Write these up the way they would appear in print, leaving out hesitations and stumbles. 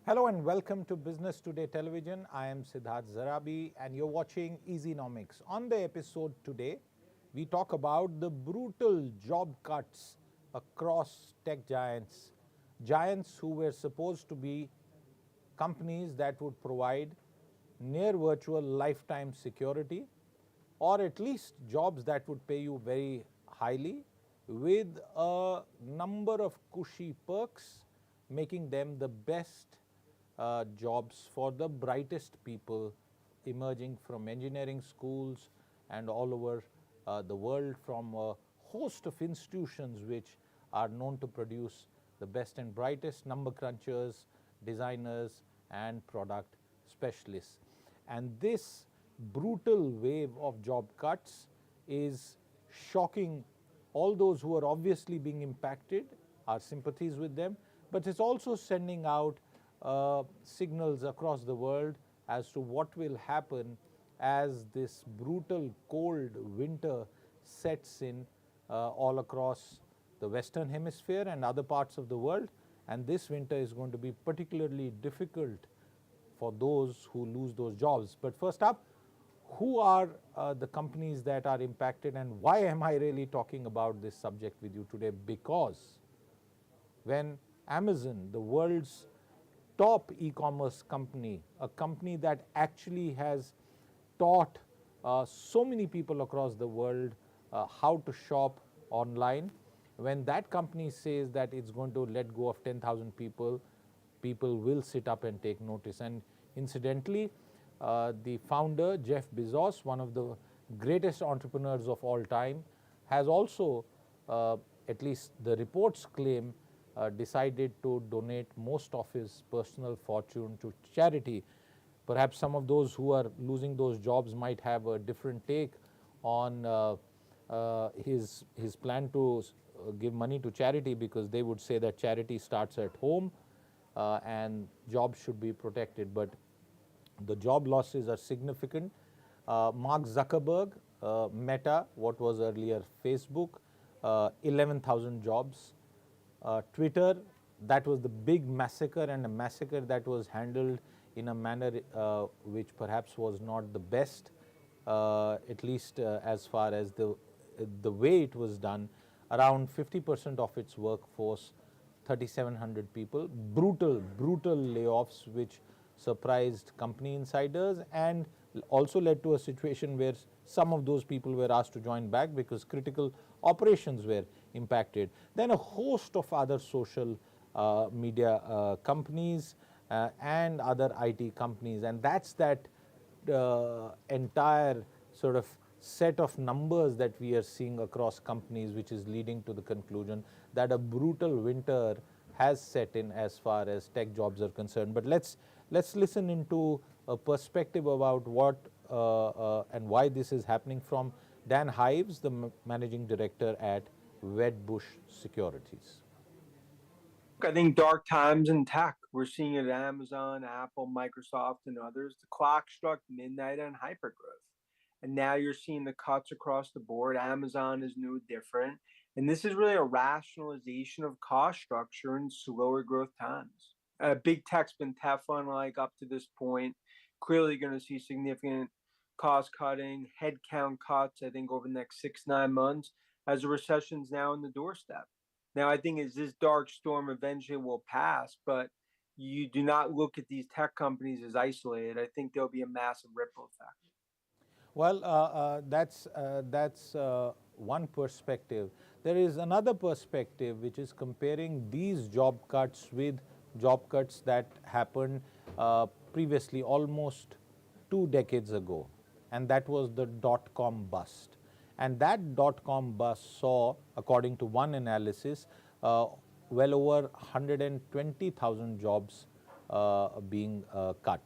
Hello and welcome to Business Today Television. I am Siddharth Zarabi and you're watching Easynomics. On the episode today, we talk about the brutal job cuts across tech giants. Giants who were supposed to be companies that would provide near virtual lifetime security, or at least jobs that would pay you very highly with a number of cushy perks, making them the best jobs for the brightest people emerging from engineering schools and all over the world, from a host of institutions which are known to produce the best and brightest number crunchers, designers and product specialists. And this brutal wave of job cuts is shocking all those who are obviously being impacted. Our sympathies with them, but it's also sending out signals across the world as to what will happen as this brutal cold winter sets in all across the Western Hemisphere and other parts of the world. And this winter is going to be particularly difficult for those who lose those jobs. But first up, who are the companies that are impacted, and why am I really talking about this subject with you today? Because when Amazon, the world's top e-commerce company, a company that actually has taught so many people across the world how to shop online, when that company says that it's going to let go of 10,000 people, people will sit up and take notice. And incidentally, the founder, Jeff Bezos, one of the greatest entrepreneurs of all time, has also, at least the reports claim, decided to donate most of his personal fortune to charity. Perhaps some of those who are losing those jobs might have a different take on his plan to give money to charity, because they would say that charity starts at home and jobs should be protected. But the job losses are significant. Mark Zuckerberg, Meta, what was earlier Facebook, 11,000 jobs. Twitter, that was the big massacre, and a massacre that was handled in a manner which perhaps was not the best, at least as far as the way it was done. Around 50% of its workforce, 3,700 people, brutal layoffs which surprised company insiders and also led to a situation where some of those people were asked to join back because critical operations were impacted. Then a host of other social media companies and other IT companies, and that's that entire sort of set of numbers that we are seeing across companies, which is leading to the conclusion that a brutal winter has set in as far as tech jobs are concerned. But let's listen into a perspective about what and why this is happening from Dan Hives, the managing director at Wedbush Securities. I think dark times in tech. We're seeing it at Amazon, Apple, Microsoft, and others. The clock struck midnight on hypergrowth. And now you're seeing the cuts across the board. Amazon is no different. And this is really a rationalization of cost structure in slower growth times. Big tech's been Teflon like up to this point. Clearly going to see significant cost cutting, headcount cuts, I think, over the next 6-9 months as the recession's now in the doorstep. Now, I think as this dark storm eventually will pass, but you do not look at these tech companies as isolated. I think there'll be a massive ripple effect. Well, that's one perspective. There is another perspective which is comparing these job cuts with job cuts that happened previously, almost 2 decades ago, and that was the dot-com bust. And that dot-com bust saw, according to one analysis, well over 120,000 jobs being cut.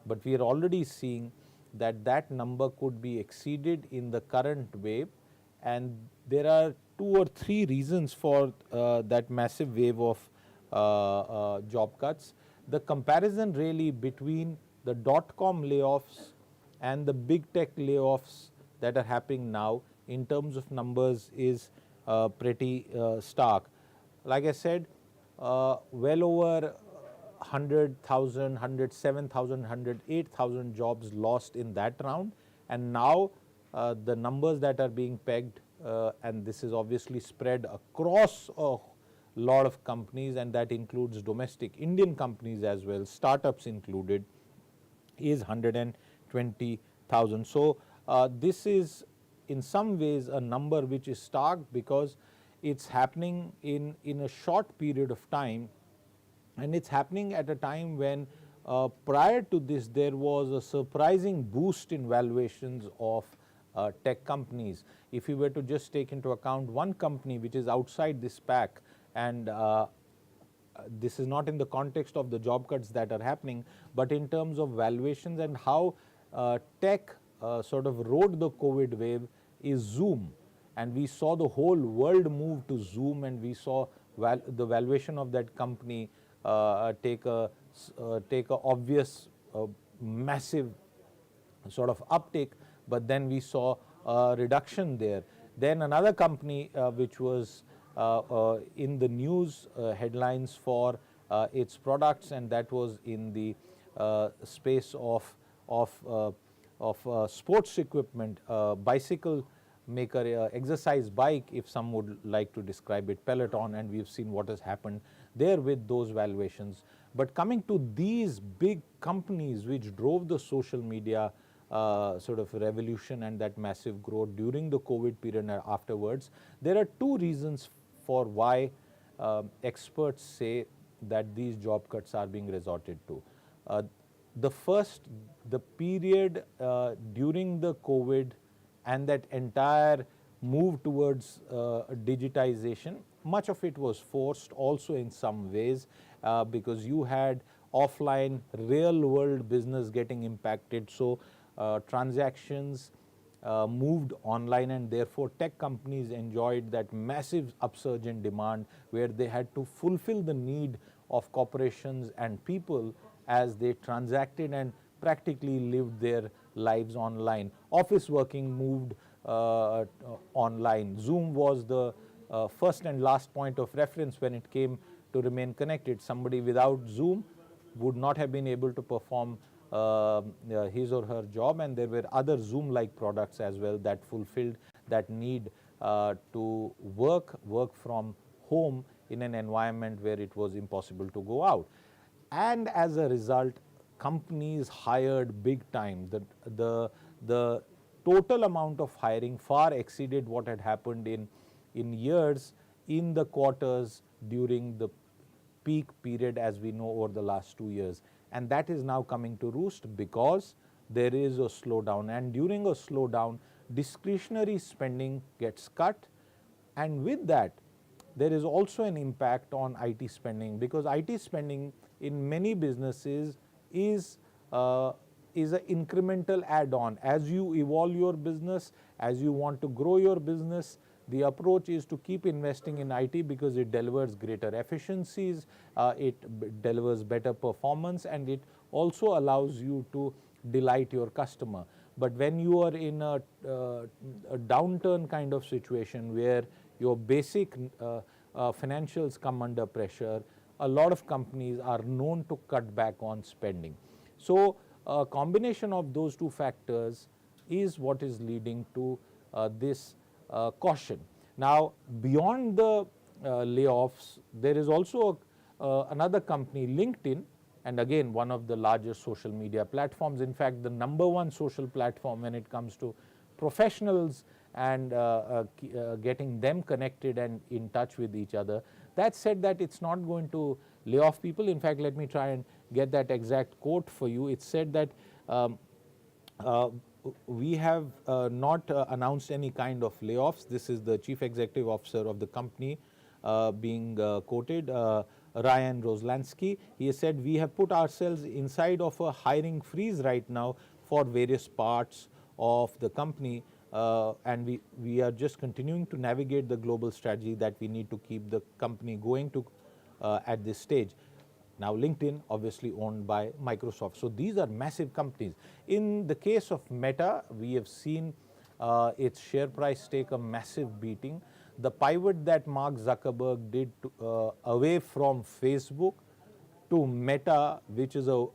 But we are already seeing that number could be exceeded in the current wave, and there are 2 or 3 reasons for that massive wave of job cuts. The comparison really between the dot-com layoffs and the big tech layoffs that are happening now in terms of numbers is pretty stark. Like I said, well over 100,000, 107,000, 108,000 jobs lost in that round. And now the numbers that are being pegged, and this is obviously spread across a lot of companies, and that includes domestic Indian companies as well, startups included, is 120,000. So this is in some ways a number which is stark because it's happening in a short period of time, and it's happening at a time when prior to this there was a surprising boost in valuations of tech companies. If you were to just take into account one company which is outside this pack, and this is not in the context of the job cuts that are happening, but in terms of valuations and how tech sort of rode the COVID wave, is Zoom. And we saw the whole world move to Zoom, and we saw the valuation of that company take a obvious massive sort of uptick, but then we saw a reduction there. Then another company which was in the news headlines for its products, and that was in the space of sports equipment, bicycle maker, exercise bike, if some would like to describe it, Peloton, and we've seen what has happened there with those valuations. But coming to these big companies which drove the social media sort of revolution and that massive growth during the COVID period and afterwards, there are two reasons for why experts say that these job cuts are being resorted to. The first, the period during the COVID and that entire move towards digitization, much of it was forced also in some ways because you had offline real world business getting impacted. So transactions moved online, and therefore tech companies enjoyed that massive upsurge in demand where they had to fulfill the need of corporations and people as they transacted and practically lived their lives online. Office working moved online. Zoom was the first and last point of reference when it came to remain connected. Somebody without Zoom would not have been able to perform his or her job, and there were other Zoom-like products as well that fulfilled that need to work from home in an environment where it was impossible to go out. And as a result, companies hired big time. The total amount of hiring far exceeded what had happened in years in the quarters during the peak period, as we know, over the last 2 years. And that is now coming to roost because there is a slowdown, and during a slowdown discretionary spending gets cut, and with that there is also an impact on IT spending, because IT spending in many businesses is an incremental add-on. As you evolve your business, as you want to grow your business, the approach is to keep investing in IT because it delivers greater efficiencies, it delivers better performance, and it also allows you to delight your customer. But when you are in a downturn kind of situation where your basic financials come under pressure, a lot of companies are known to cut back on spending. So a combination of those two factors is what is leading to this caution. Now, beyond the layoffs, there is also another company, LinkedIn, and again one of the largest social media platforms. In fact, the number one social platform when it comes to professionals and getting them connected and in touch with each other. That said, that it's not going to lay off people. In fact, let me try and get that exact quote for you. It said that we have not announced any kind of layoffs. This is the chief executive officer of the company being quoted, Ryan Roslansky. He has said, we have put ourselves inside of a hiring freeze right now for various parts of the company, and we are just continuing to navigate the global strategy that we need to keep the company going to at this stage. Now, LinkedIn obviously owned by Microsoft. So these are massive companies. In the case of Meta, we have seen its share price take a massive beating. The pivot that Mark Zuckerberg did away from Facebook to Meta, which is a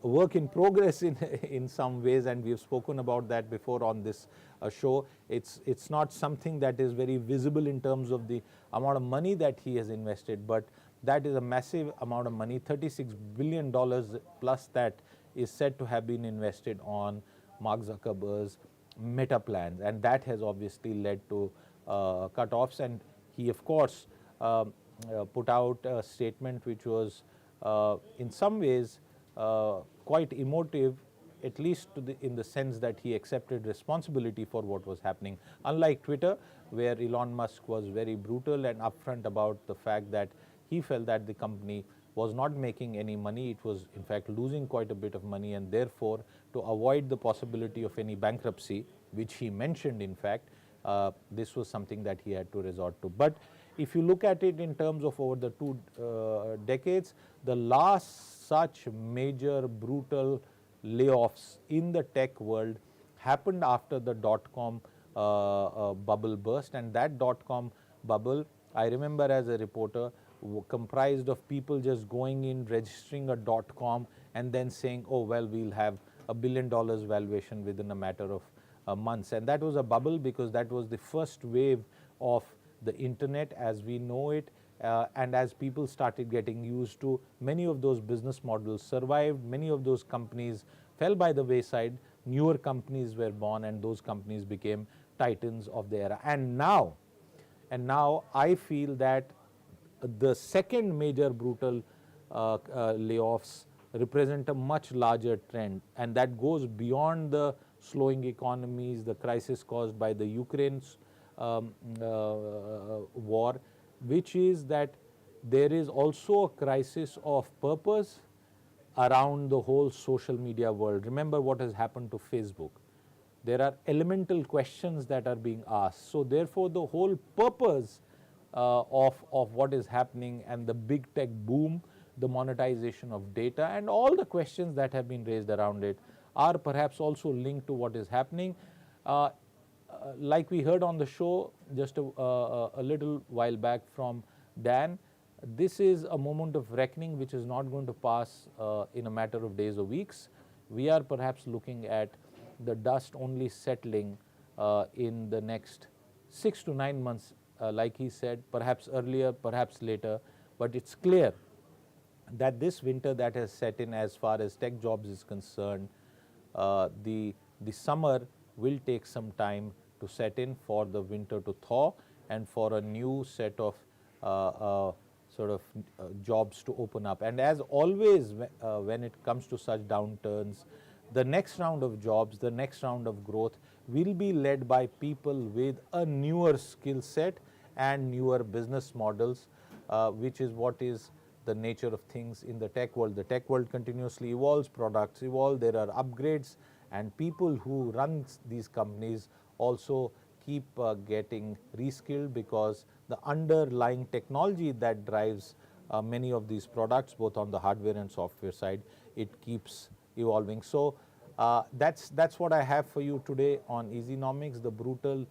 work in progress in some ways, and we've spoken about that before on this show. It's not something that is very visible in terms of the amount of money that he has invested, but that is a massive amount of money, $36 billion plus, that is said to have been invested on Mark Zuckerberg's Meta plans, and that has obviously led to cutoffs. And he, of course, put out a statement which was in some ways quite emotive, at least in the sense that he accepted responsibility for what was happening. Unlike Twitter, where Elon Musk was very brutal and upfront about the fact that he felt that the company was not making any money, it was in fact losing quite a bit of money, and therefore to avoid the possibility of any bankruptcy, which he mentioned in fact, this was something that he had to resort to. But if you look at it in terms of over the 2 decades, the last such major brutal layoffs in the tech world happened after the dot-com bubble burst, and that dot-com bubble, I remember as a reporter, comprised of people just going in, registering a .com, and then saying, oh well, we'll have $1 billion valuation within a matter of months. And that was a bubble because that was the first wave of the internet as we know it, and as people started getting used to, many of those business models survived, many of those companies fell by the wayside, newer companies were born, and those companies became titans of the era. And now I feel that the second major brutal layoffs represent a much larger trend, and that goes beyond the slowing economies, the crisis caused by the Ukraine war, which is that there is also a crisis of purpose around the whole social media world. Remember what has happened to Facebook. There are elemental questions that are being asked. So therefore the whole purpose of what is happening and the big tech boom, the monetization of data, and all the questions that have been raised around it are perhaps also linked to what is happening. Like we heard on the show just a little while back from Dan, this is a moment of reckoning which is not going to pass in a matter of days or weeks. We are perhaps looking at the dust only settling in the next 6 to 9 months, like he said, perhaps earlier, perhaps later, but it's clear that this winter that has set in as far as tech jobs is concerned, the summer will take some time to set in, for the winter to thaw, and for a new set of jobs to open up. And as always, when it comes to such downturns, the next round of jobs, the next round of growth will be led by people with a newer skill set and newer business models, which is what is the nature of things in the tech world. The tech world continuously evolves, products evolve, there are upgrades, and people who run these companies also keep getting reskilled, because the underlying technology that drives many of these products, both on the hardware and software side, it keeps evolving. So that's what I have for you today on Easynomics, the brutal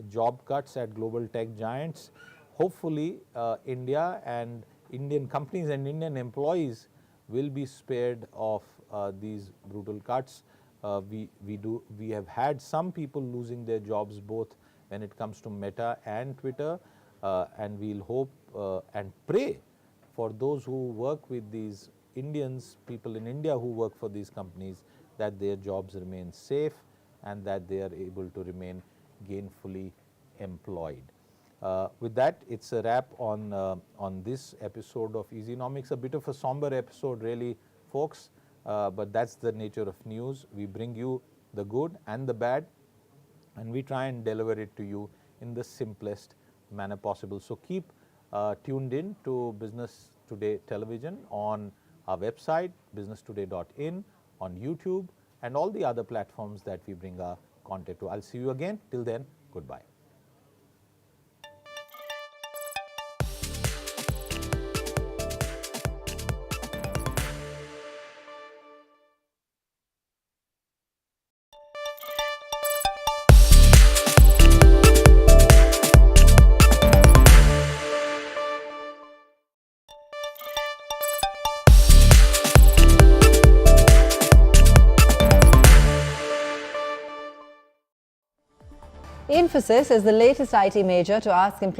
job cuts at global tech giants. Hopefully India and Indian companies and Indian employees will be spared of these brutal cuts. We have had some people losing their jobs, both when it comes to Meta and Twitter, and we'll hope and pray for those who work with these Indians, people in India who work for these companies, that their jobs remain safe and that they are able to remain gainfully employed. With that, it's a wrap on this episode of Easynomics. A bit of a somber episode really, folks, but that's the nature of news. We bring you the good and the bad, and we try and deliver it to you in the simplest manner possible. So keep tuned in to Business Today Television on our website, businesstoday.in, on YouTube, and all the other platforms that we bring our content to. I'll see you again. Till then, goodbye. Infosys is the latest IT major to ask employees